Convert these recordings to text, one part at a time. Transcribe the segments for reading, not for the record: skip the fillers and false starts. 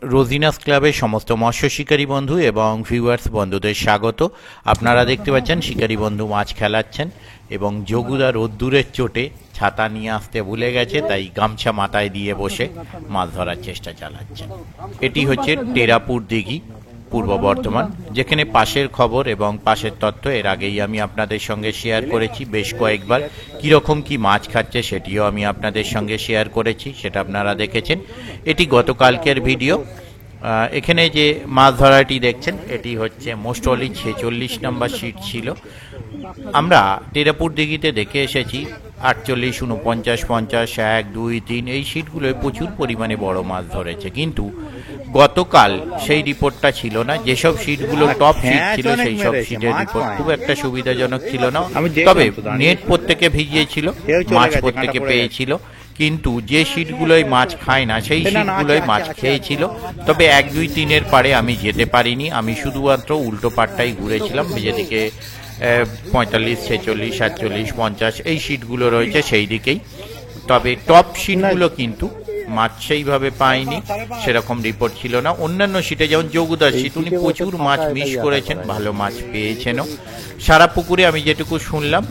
রোজিনাস ক্লাবের সমস্ত মৎস্য শিকারী বন্ধু এবং ভিউয়ার্স বন্ধুদের স্বাগত। আপনারা দেখতে পাচ্ছেন শিকারী বন্ধু মাছ খেলাচ্ছেন এবং যোগুদা রোদ্দুরের চোটে ছাতা নিয়ে আসতে ভুলে গেছে, তাই গামছা মাথায় দিয়ে বসে মাছ ধরার চেষ্টা চালাচ্ছেন। এটি হচ্ছে টেরাপুর দিঘি, পূর্ব বর্ধমান, যেখানে পাশের খবর এবং পাশের তথ্য এর আগেই আমি আপনাদের সঙ্গে শেয়ার করেছি বেশ কয়েকবার। কীরকম কি মাছ খাচ্ছে সেটিও আমি আপনাদের সঙ্গে শেয়ার করেছি, সেটা আপনারা দেখেছেন। এটি গতকালকের ভিডিও। এখানে যে মাছ ধরাটি দেখছেন এটি হচ্ছে মোস্টলি 46 নম্বর সিট ছিল। আমরা টেরাপুর দিঘিতে দেখে এসেছি 48, 49, 50, 1, 2, 3 এই সিটগুলোয় প্রচুর পরিমাণে বড় মাছ ধরেছে, কিন্তু গতকাল সেই রিপোর্টটা ছিল না। যেসব সিটগুলো টপ সিট ছিল সেই সব সিটের রিপোর্ট খুব একটা সুবিধাজনক ছিল না, তবে নেট প্রত্যেকে ভিজিয়েছিল, মাছ প্রত্যেকে পেয়েছিল। কিন্তু যে সিটগুলোই মাছ খায় না সেই সিটগুলোই মাছ খেয়েছিল। তবে 1, 2, 3-এর পারে আমি যেতে পারিনি, আমি শুধুমাত্র উল্টো পাড়টাই ঘুরেছিলাম, যেদিকে 45, 46, 47, 50 এই সিটগুলো রয়েছে সেই দিকেই। তবে টপ সিটগুলো কিন্তু মাছ সেইভাবে পাইনি, সেরকম রিপোর্ট ছিল না। অন্যান্য সিটে যেমন যোগুদার সিট, উনি প্রচুর মাছ মিস করেছেন, ভালো মাছ পেয়েছেনও। সারা পুকুরে আমি যেটুকু শুনলাম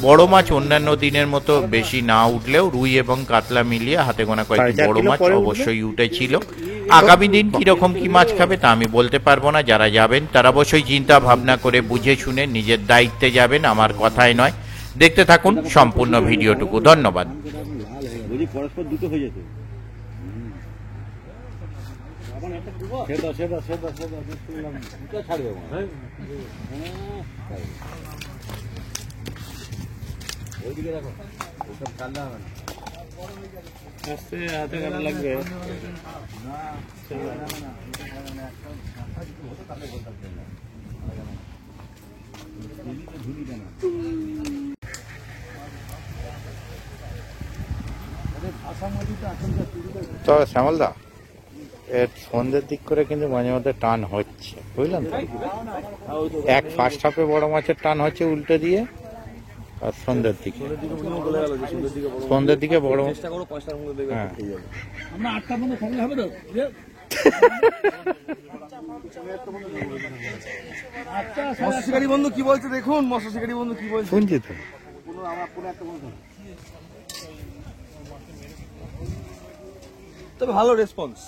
বড় মাছ অন্যান্য দিনের মতো বেশি না উঠলেও রুই এবং কাতলা মিলিয়ে হাতে গোনা কয়েকটি বড় মাছ অবশ্যই উঠেছিল। আগামী দিন কিরকম কি মাছ খাবে তা আমি বলতে পারবো না। যারা যাবেন তারা অবশ্যই চিন্তা ভাবনা করে বুঝে শুনে নিজের দায়িত্বে যাবেন, আমার কথাই নয়। দেখতে থাকুন সম্পূর্ণ ভিডিওটুকু। ধন্যবাদ। পরস্পর দুটো হয়ে যেত। ওইদিকে দেখো, ওসব ঠান্ডা হবে না, আস্তে হাতে কাটা লাগবে। তো শ্যামলদা, এর সন্ধ্যের দিক করে কিন্তু মাঝে মধ্যে টান হচ্ছে, বুঝলেন তো? এক ফার্স্ট হাফে বড় মাছের টান হচ্ছে উল্টো দিয়ে, আর সন্ধ্যের দিকে বড়। হ্যাঁ, মৎস্য শিকারী বন্ধু কি বলছে দেখুন, মৎস্য শিকারী বন্ধু কি বলছে শুনছি তো। তবে ভালো রেসপন্স।